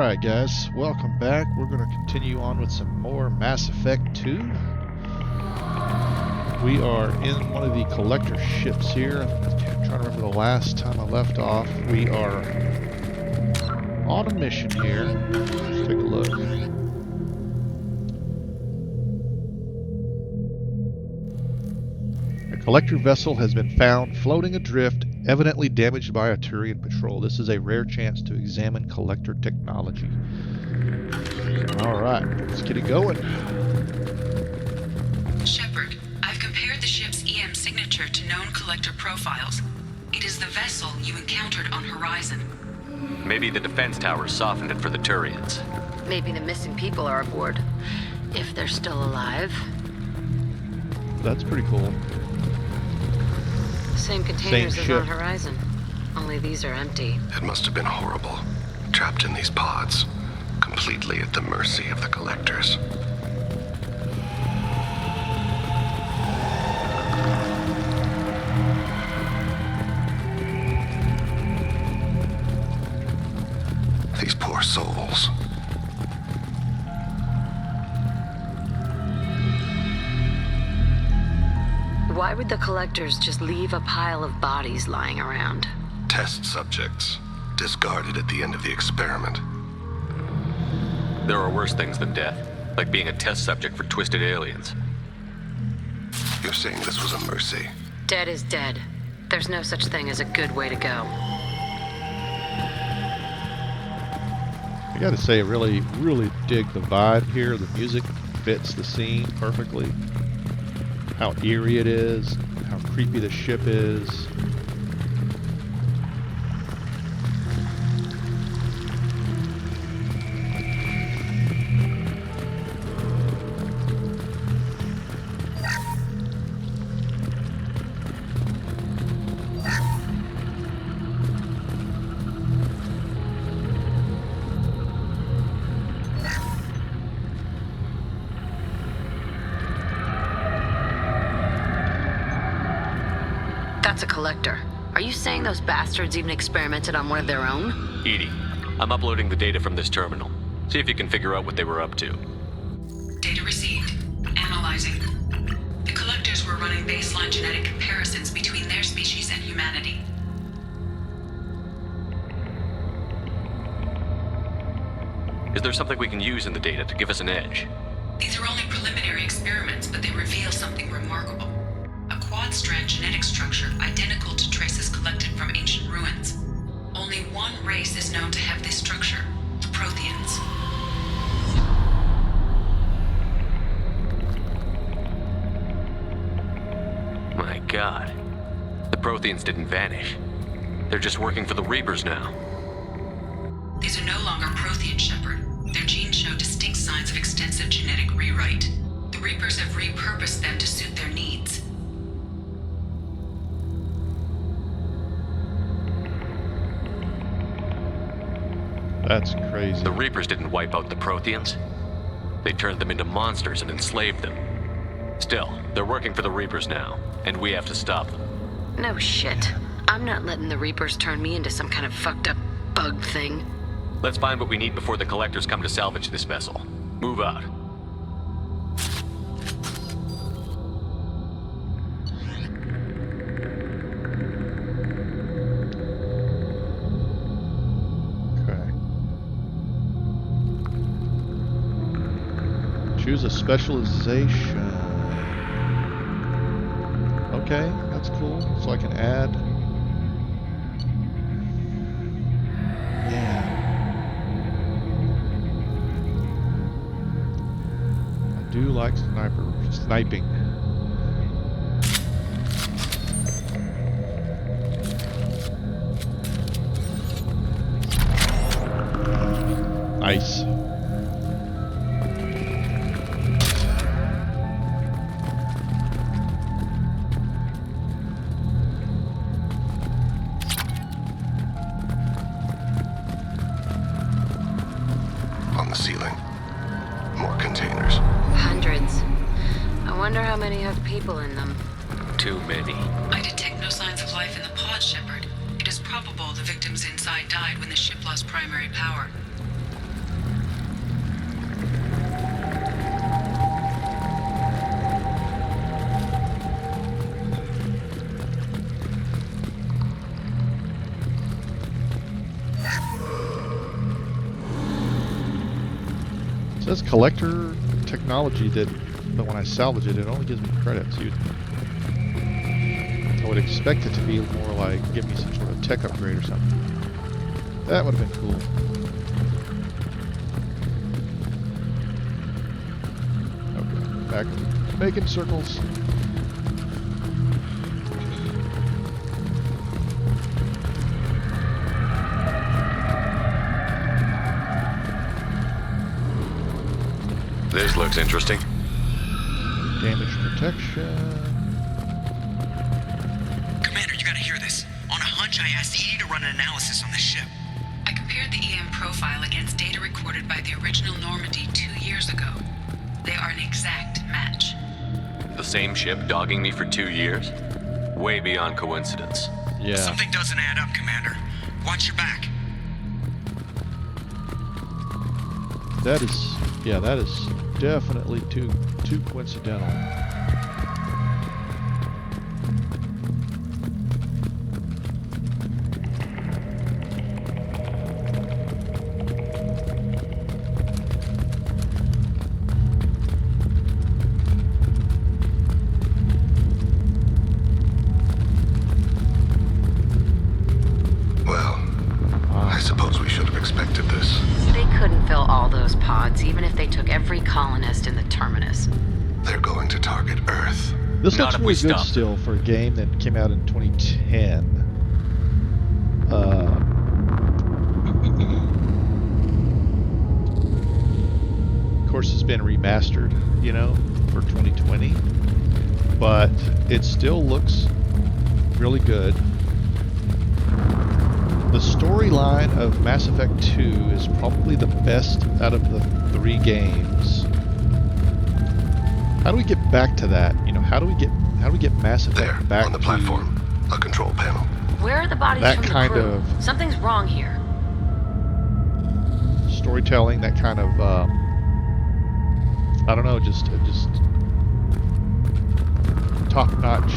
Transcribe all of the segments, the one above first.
Alright guys, welcome back. We're going to continue on with some more Mass Effect 2. We are in one of the collector ships here. I'm trying to remember the last time I left off. We are on a mission here. Let's take a look. A collector vessel has been found floating adrift, evidently damaged by a Turian patrol. This is a rare chance to examine collector technology. Alright, let's get it going. Shepard, I've compared the ship's EM signature to known collector profiles. It is the vessel you encountered on Horizon. Maybe the defense towers softened it for the Turians. Maybe the missing people are aboard. If they're still alive. That's pretty cool. Same containers Same as ship. on Horizon. Only these are empty. It must have been horrible. Trapped in these pods. Completely at the mercy of the collectors. These poor souls. Why would the collectors just leave a pile of bodies lying around? Test subjects. Discarded at the end of the experiment. There are worse things than death, like being a test subject for twisted aliens. You're saying this was a mercy? Dead is dead. There's no such thing as a good way to go. I gotta say, I really dig the vibe here. The music fits the scene perfectly. How eerie it is, how creepy the ship is. That's a collector. Are you saying those bastards even experimented on one of their own? Edie, I'm uploading the data from this terminal. See if you can figure out what they were up to. Data received. Analyzing. The collectors were running baseline genetic comparisons between their species and humanity. Is there something we can use in the data to give us an edge? These are only preliminary experiments, but they reveal something remarkable. A quad-strand genetic structure identical to traces collected from ancient ruins. Only one race is known to have this structure, the Protheans. My God. The Protheans didn't vanish. They're just working for the Reapers now. These are no longer Prothean, Shepard. Their genes show distinct signs of extensive genetic rewrite. The Reapers have repurposed them to suit their needs. That's crazy. The Reapers didn't wipe out the Protheans. They turned them into monsters and enslaved them. Still, they're working for the Reapers now, and we have to stop them. No shit. I'm not letting the Reapers turn me into some kind of fucked up bug thing. Let's find what we need before the collectors come to salvage this vessel. Move out. Okay. Choose a specialization. Okay, that's cool. So I can add. Yeah. I do like sniping. Nice. On the ceiling. More containers. Hundreds. I wonder how many have people in them. Too many. I detect no signs of life in the pod, Shepard. It is probable the victims inside died when the ship lost primary power. says collector technology but when I salvage it, it only gives me credits. I would expect it to be more like give me some sort of tech upgrade or something. That would have been cool. Okay, back making circles. This looks interesting. Damage protection. Commander, you gotta hear this. On a hunch, I asked Edie to run an analysis on this ship. I compared the EM profile against data recorded by the original Normandy 2 years ago. They are an exact match. The same ship dogging me for 2 years? Way beyond coincidence. Yeah. Something doesn't add up, Commander. Watch your back. That is definitely too coincidental. Well, I suppose we should have expected this. They couldn't fill all those pods, even if they took every colonist in the terminus. They're going to target Earth. This Not looks if really we good stop. still for a game that came out in 2010. Of course, it's been remastered, you know, for 2020, but it still looks really good. The storyline of Mass Effect 2 is probably the best out of the 3 games. How do we get back to that? You know, how do we get Mass Effect There, back on the to platform. A control panel. Where are the bodies That from the kind crew? of- Something's wrong here. storytelling, that kind of I don't know, just top-notch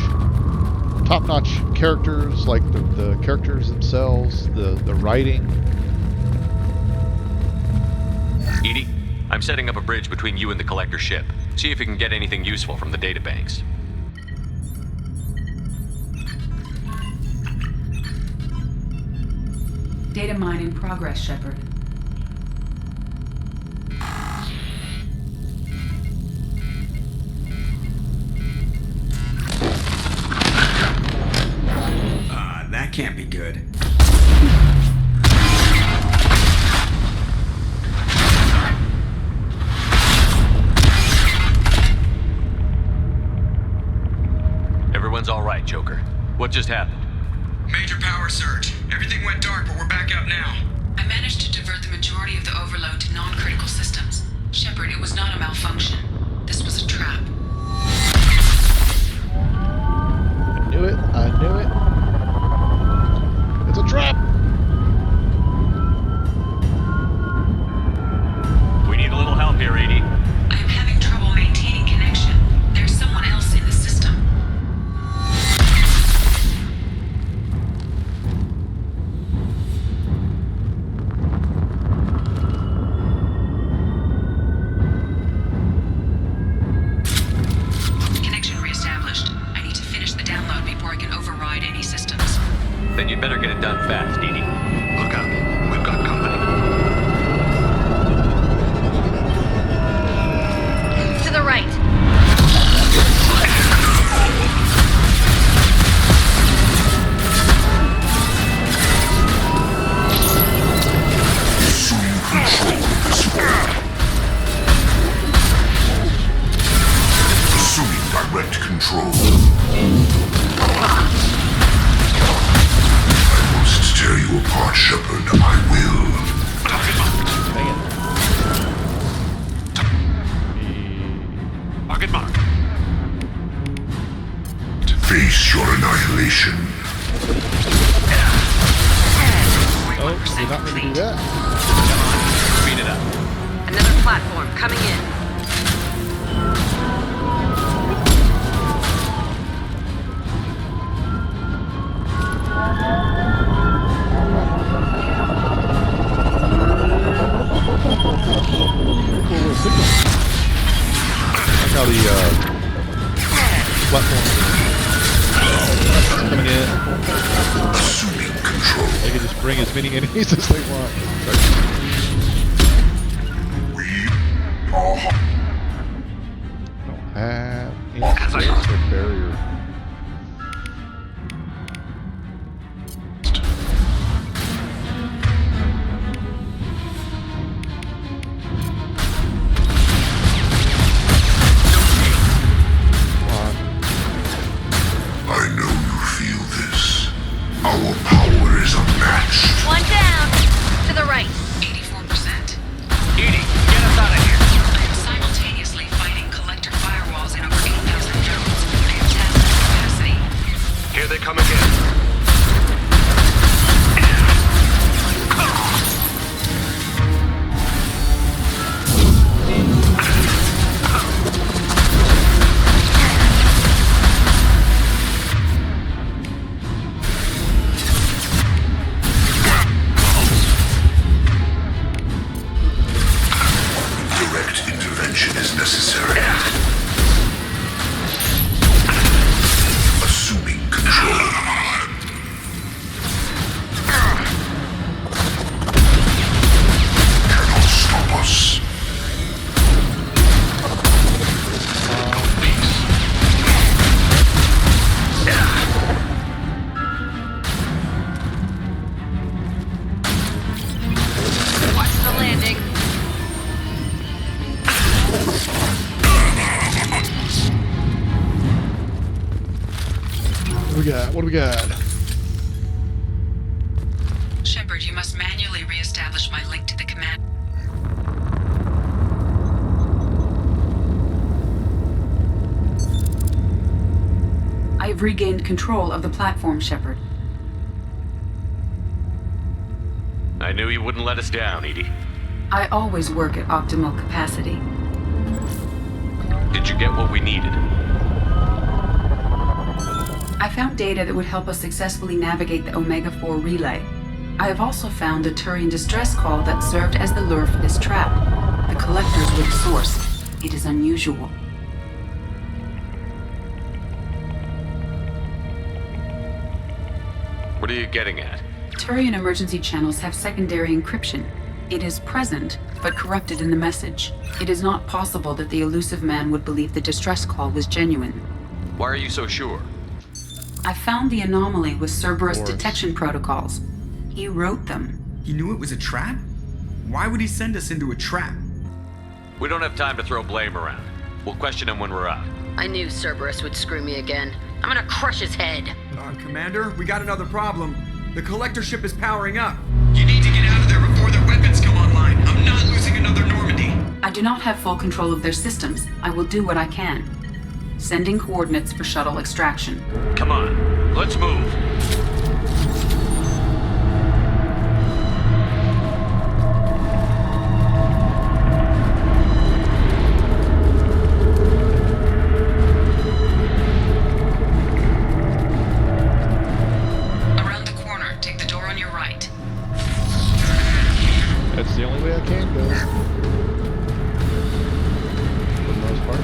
characters, like the characters themselves, the writing. Edie, I'm setting up a bridge between you and the collector ship. See if you can get anything useful from the databanks. Data mine in progress, Shepard. That can't be good. Everyone's all right, Joker. What just happened? Major power surge. Everything went dark, but we're back up now. I managed to divert the majority of the overload to non-critical systems. Shepard, it was not a malfunction. This was a trap. I knew it. It's a trap. We need a little help here, Edie. I am having trouble maintaining connection. There's someone else in the system. Connection reestablished. I need to finish the download before I can override any systems. Then you'd better get it done fast, Edie. Look out. We've got company. To the right. Assuming direct control. I must tear you apart, Shepard. I will. Dang it. Target mark. Face your annihilation. Oh, did not mean to do that. Speed it up. Another platform coming in. Cool little the platform coming in. Assuming control. They can just bring as many enemies as they want. We are Don't have any space or barrier. I know you feel this. Our power is unmatched. One down. To the right. 84%. Edie, get us out of here. I am simultaneously fighting collector firewalls in over 8,000 nodes. I am tapped capacity. Here they come again. Direct intervention is necessary. Assuming control. Cannot stop us. Watch the landing. What do we got? What do we got? Shepard, you must manually reestablish my link to the command. I have regained control of the platform, Shepard. I knew you wouldn't let us down, Edie. I always work at optimal capacity. Did you get what we needed? I found data that would help us successfully navigate the Omega-4 relay. I have also found a Turian distress call that served as the lure for this trap. The collectors were the source. It is unusual. What are you getting at? Turian emergency channels have secondary encryption. It is present, but corrupted in the message. It is not possible that the elusive man would believe the distress call was genuine. Why are you so sure? I found the anomaly with Cerberus Of course. detection protocols. He wrote them. He knew it was a trap? Why would he send us into a trap? We don't have time to throw blame around. We'll question him when we're out. I knew Cerberus would screw me again. I'm gonna crush his head. Commander, we got another problem. The collector ship is powering up. You need to get out of there before their weapons come online. I'm not losing another Normandy. I do not have full control of their systems. I will do what I can. Sending coordinates for shuttle extraction. Come on, let's move. Around the corner, take the door on your right. That's the only way I can go. For the most part.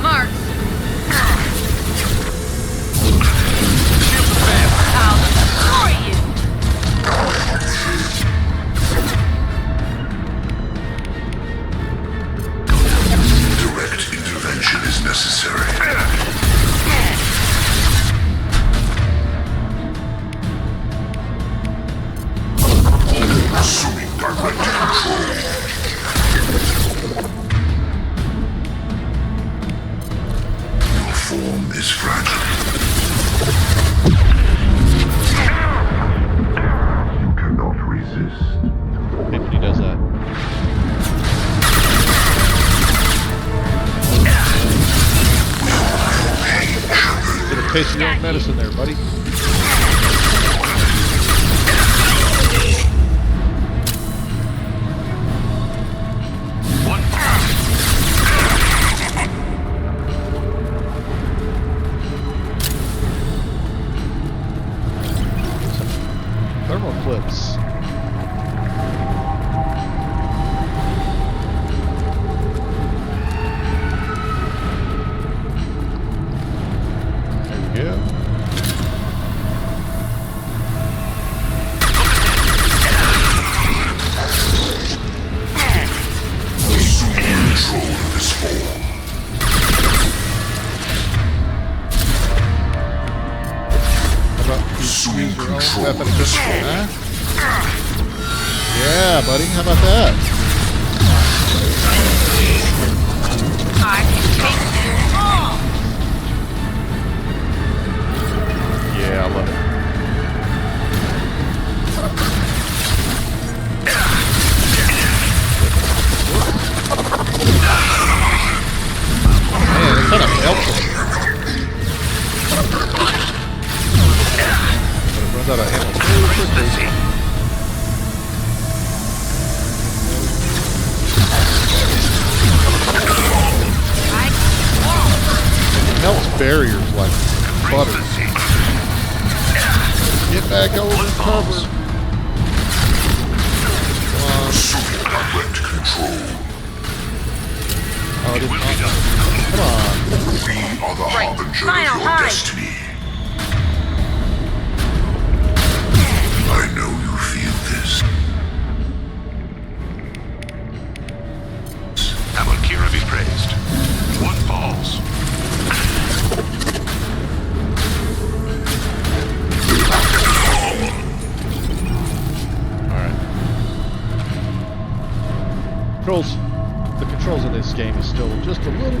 Mark! I'll destroy you! Direct intervention is necessary. Assuming direct control. Your form is fragile. You cannot resist. If he does that. Get a taste of your own medicine there, buddy. Thermal clip. assume Use your own control weapon of the against storm. it, huh? Yeah, buddy. How about that? I can take them all. Yeah, I love it. Man, it kind of helps him. But it runs out of ammo very quickly. It melts barriers like butter. Get back over cover. Come on. Direct control. Oh, I didn't come on. We are the harbinger of your destiny. I know you feel this. How will Kira be praised? One falls. Alright. The controls in this game is still just a little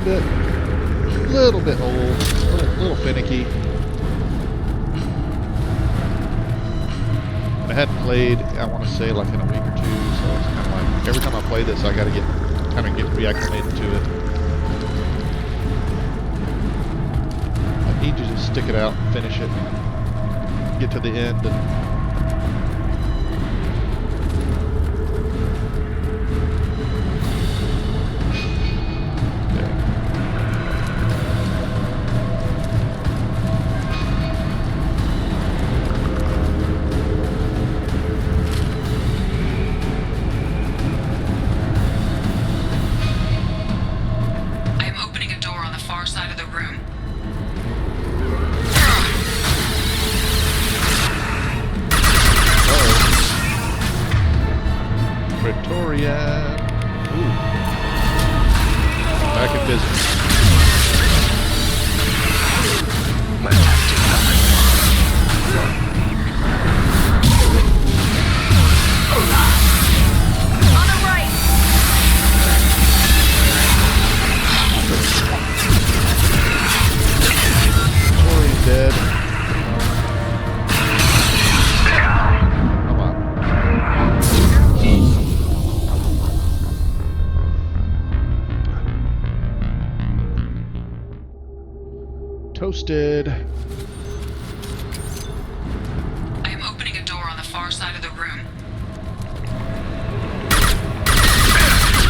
bit old, a little finicky. I hadn't played, I want to say, like in a week or two, so it's kind of like every time I play this, I got to get reacclimated to it. I need to just stick it out, finish it, get to the end, and back in business. On the right. Tori's dead. Come on. Toasted. I am opening a door on the far side of the room.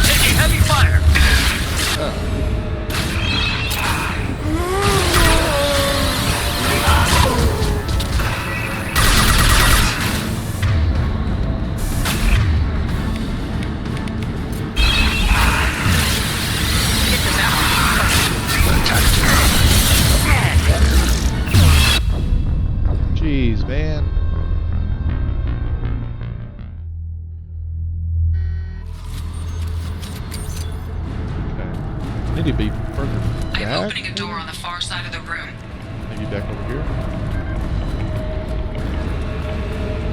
Taking heavy fire. Jeez, man. Okay. Need to be further I am back. opening a door on the far side of the room. Maybe back over here.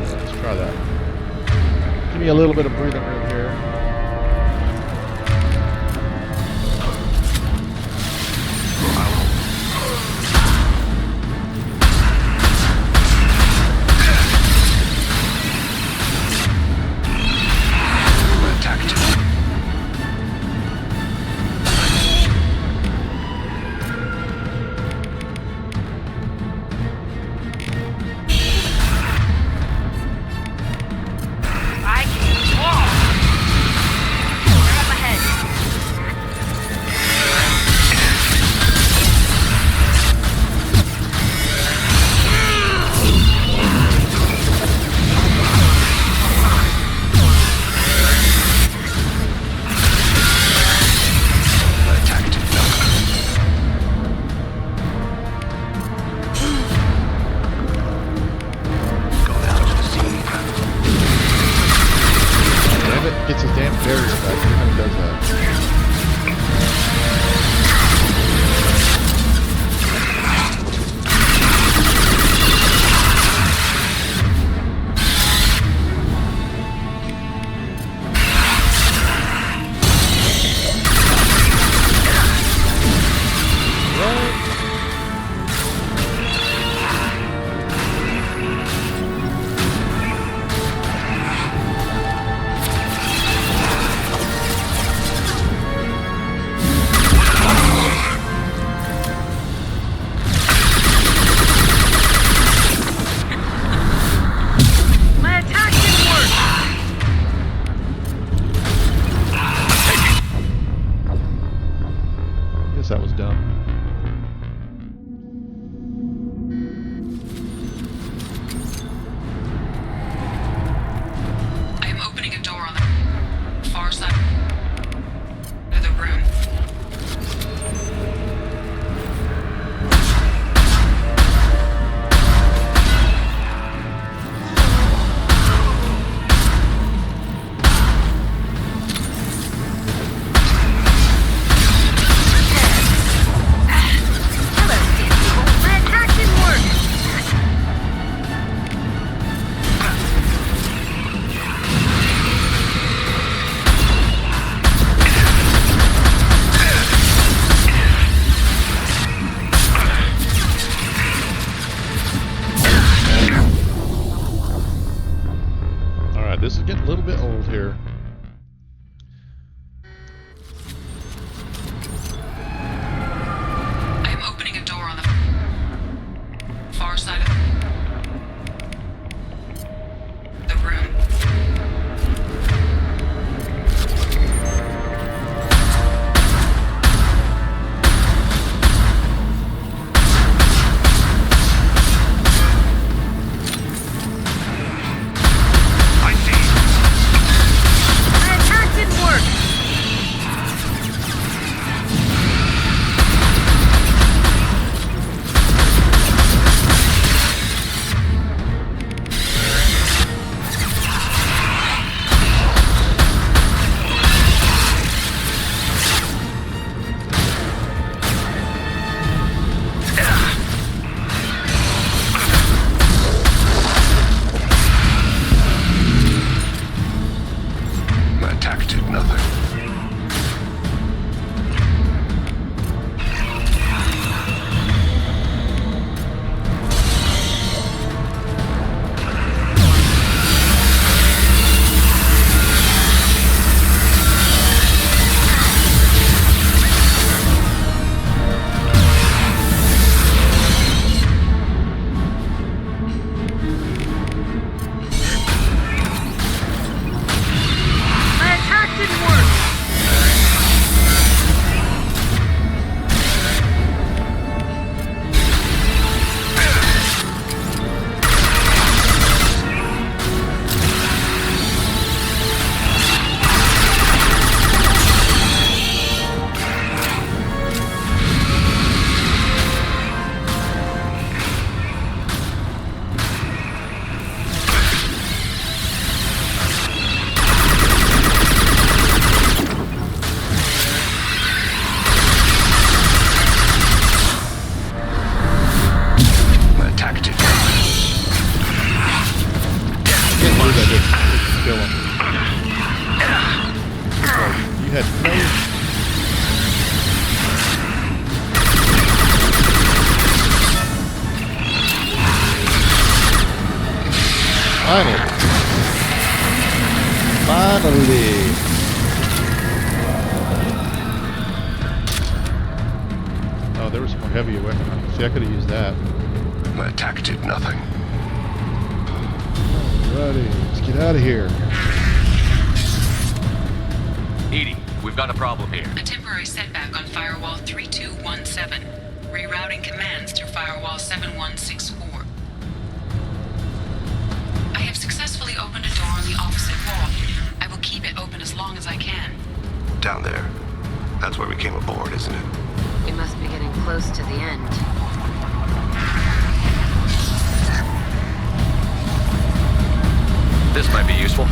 Let's try that. Give me a little bit of breathing room here. I can walk. I am opening a door on the far side of the room. Alright, this is getting a little bit old here. I am opening a door on the far side of the room. I see. My attack didn't work. My attack did nothing. My attack didn't work. My attack did nothing. Can't believe I didn't kill him. You had no... Finally! Oh, there was more heavy weapon. See, I could have used that. My attack did nothing. Alrighty, let's get out of here. Edie, we've got a problem here. A temporary setback on firewall 3217. Rerouting commands through firewall 7164. I have successfully opened a door on the opposite wall. I will keep it open as long as I can. Down there. That's where we came aboard, isn't it? We must be getting close to the end. This might be useful.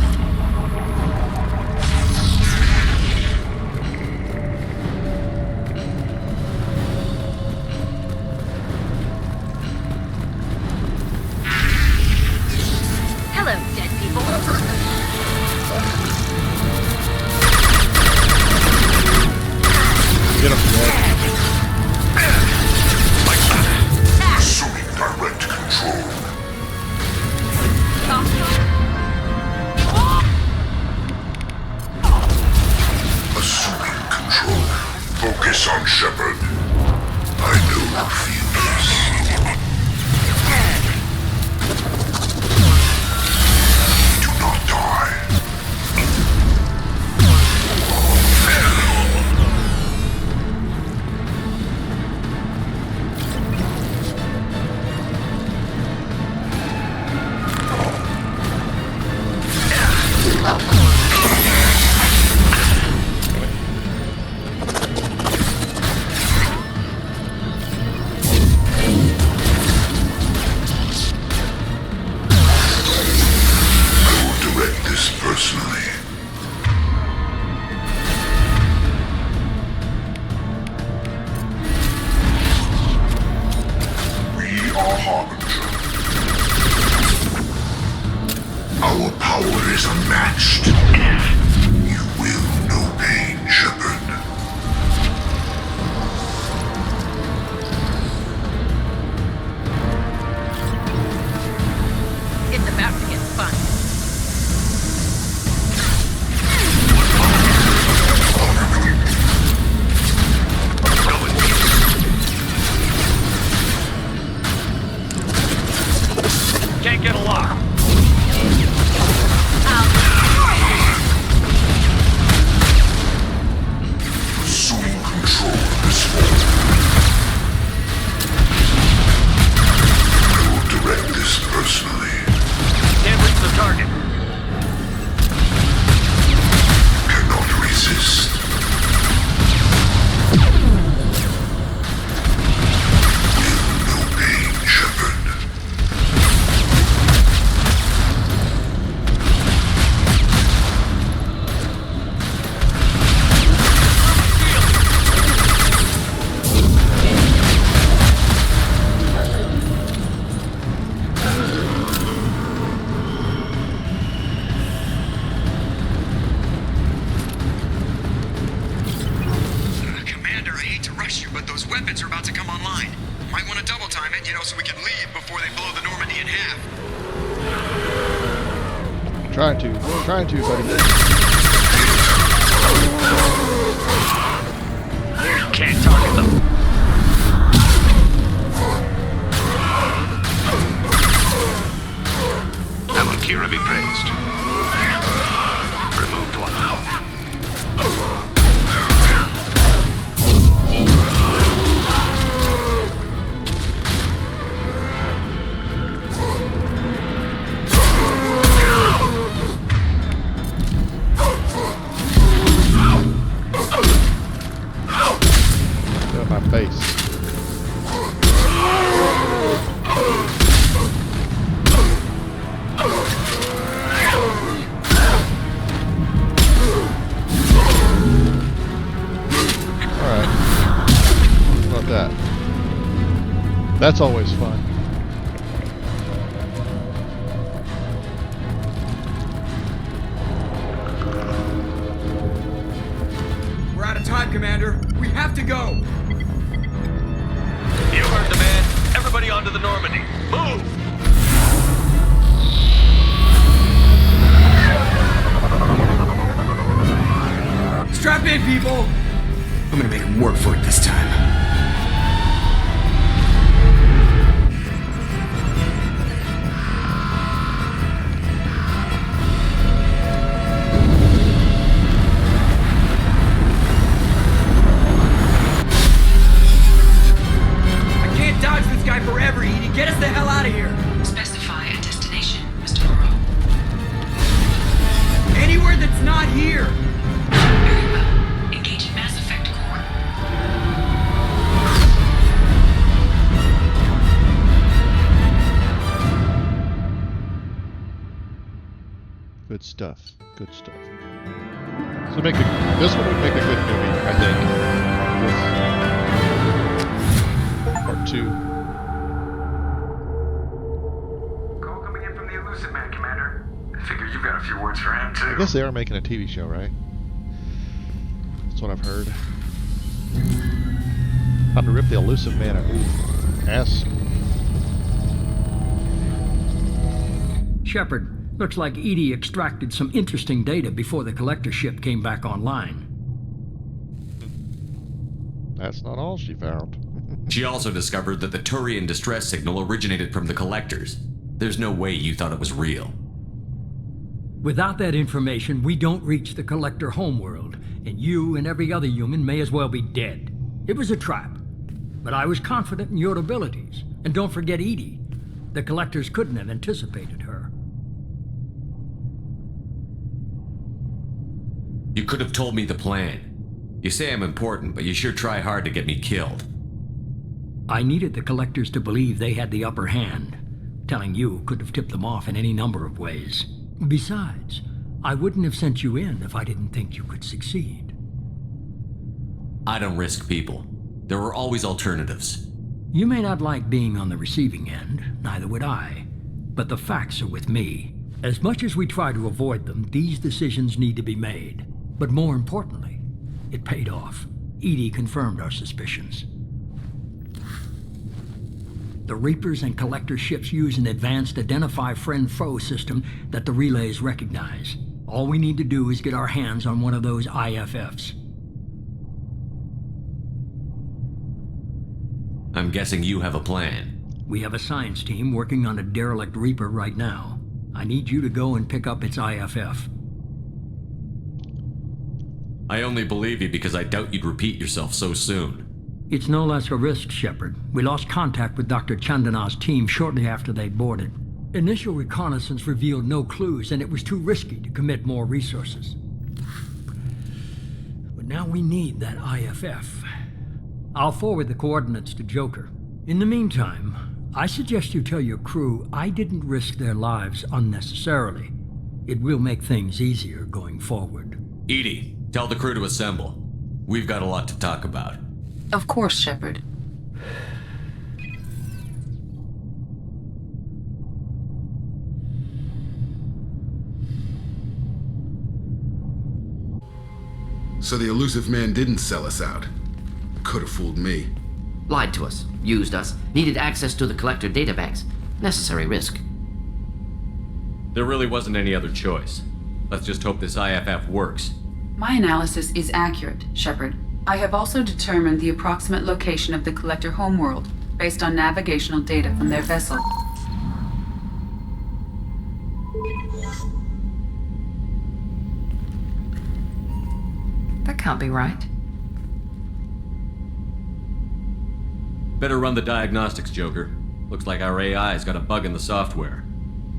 Hello, dead people. Get him, Dad. Assuming direct control. Assuming control. Focus on Shepard. I know you feel this. Do not die. Get a lock. Assume control of this vault. I will direct this personally. Can't reach the target. Cannot resist. Feel no pain, Shepard. Commander, I hate to rush you, but those weapons are about to come online. Might want to double time it, so we can leave before they blow the Normandy in half. Trying to, buddy. Can't target them. Amonkira be praised. Removed one. Get my face. Alright. How about that? That's always fun. We're out of time, Commander. We have to go. You heard the man. Everybody onto the Normandy. Move! Strap in, people. I'm gonna make him work for it this time. I can't dodge this guy forever, Edie. Get us the hell out of here. Specify a destination, Mr. Moreau. Anywhere that's not here. Very well. Engaging Mass Effect core. Good stuff. Good stuff. So this one would make a good movie, I think. This part 2. Call coming in from the Elusive Man, Commander. I figure you've got a few words for him, too. I guess they are making a TV show, right? That's what I've heard. Time to rip the Elusive Man a new ass. Shepard, looks like Edie extracted some interesting data before the collector ship came back online. That's not all she found. She also discovered that the Turian distress signal originated from the collectors. There's no way you thought it was real. Without that information, we don't reach the collector homeworld, and you and every other human may as well be dead. It was a trap, but I was confident in your abilities. And don't forget Edie. The collectors couldn't have anticipated her. You could have told me the plan. You say I'm important, but you sure try hard to get me killed. I needed the collectors to believe they had the upper hand. Telling you could have tipped them off in any number of ways. Besides, I wouldn't have sent you in if I didn't think you could succeed. I don't risk people. There are always alternatives. You may not like being on the receiving end, neither would I. But the facts are with me. As much as we try to avoid them, these decisions need to be made. But more importantly, it paid off. Edie confirmed our suspicions. The Reapers and Collector ships use an advanced Identify Friend-Foe system that the relays recognize. All we need to do is get our hands on one of those IFFs. I'm guessing you have a plan. We have a science team working on a derelict Reaper right now. I need you to go and pick up its IFF. I only believe you because I doubt you'd repeat yourself so soon. It's no less a risk, Shepard. We lost contact with Dr. Chandana's team shortly after they'd boarded. Initial reconnaissance revealed no clues, and it was too risky to commit more resources. But now we need that IFF. I'll forward the coordinates to Joker. In the meantime, I suggest you tell your crew I didn't risk their lives unnecessarily. It will make things easier going forward. Edie, tell the crew to assemble. We've got a lot to talk about. Of course, Shepard. So the elusive man didn't sell us out. Could have fooled me. Lied to us, used us, needed access to the Collector databanks. Necessary risk. There really wasn't any other choice. Let's just hope this IFF works. My analysis is accurate, Shepard. I have also determined the approximate location of the Collector homeworld, based on navigational data from their vessel. That can't be right. Better run the diagnostics, Joker. Looks like our AI's got a bug in the software.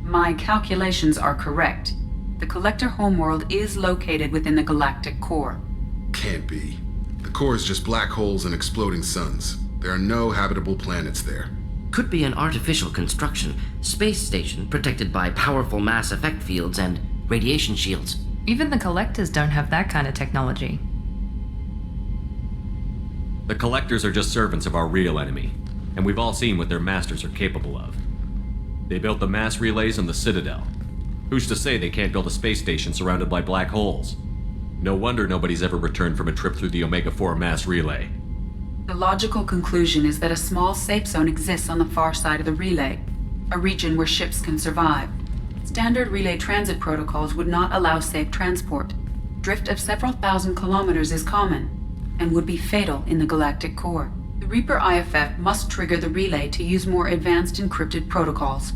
My calculations are correct. The Collector homeworld is located within the galactic core. Can't be. The core is just black holes and exploding suns. There are no habitable planets there. Could be an artificial construction, space station protected by powerful mass effect fields and radiation shields. Even the Collectors don't have that kind of technology. The Collectors are just servants of our real enemy, and we've all seen what their masters are capable of. They built the mass relays on the Citadel. Who's to say they can't build a space station surrounded by black holes? No wonder nobody's ever returned from a trip through the Omega-4 mass relay. The logical conclusion is that a small safe zone exists on the far side of the relay, a region where ships can survive. Standard relay transit protocols would not allow safe transport. Drift of several thousand kilometers is common, and would be fatal in the galactic core. The Reaper IFF must trigger the relay to use more advanced encrypted protocols.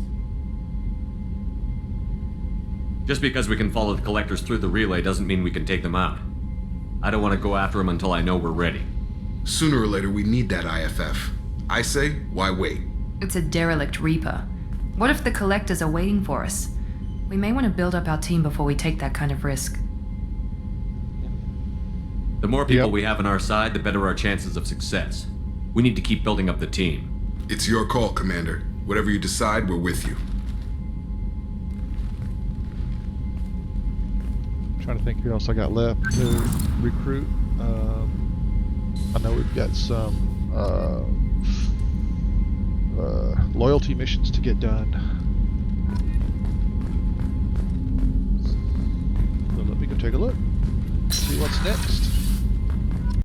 Just because we can follow the Collectors through the relay doesn't mean we can take them out. I don't want to go after them until I know we're ready. Sooner or later, we need that IFF. I say, why wait? It's a derelict Reaper. What if the Collectors are waiting for us? We may want to build up our team before we take that kind of risk. The more people we have on our side, the better our chances of success. We need to keep building up the team. It's your call, Commander. Whatever you decide, we're with you. Trying to think who else I got left to recruit. I know we've got some loyalty missions to get done. So let me go take a look. See what's next.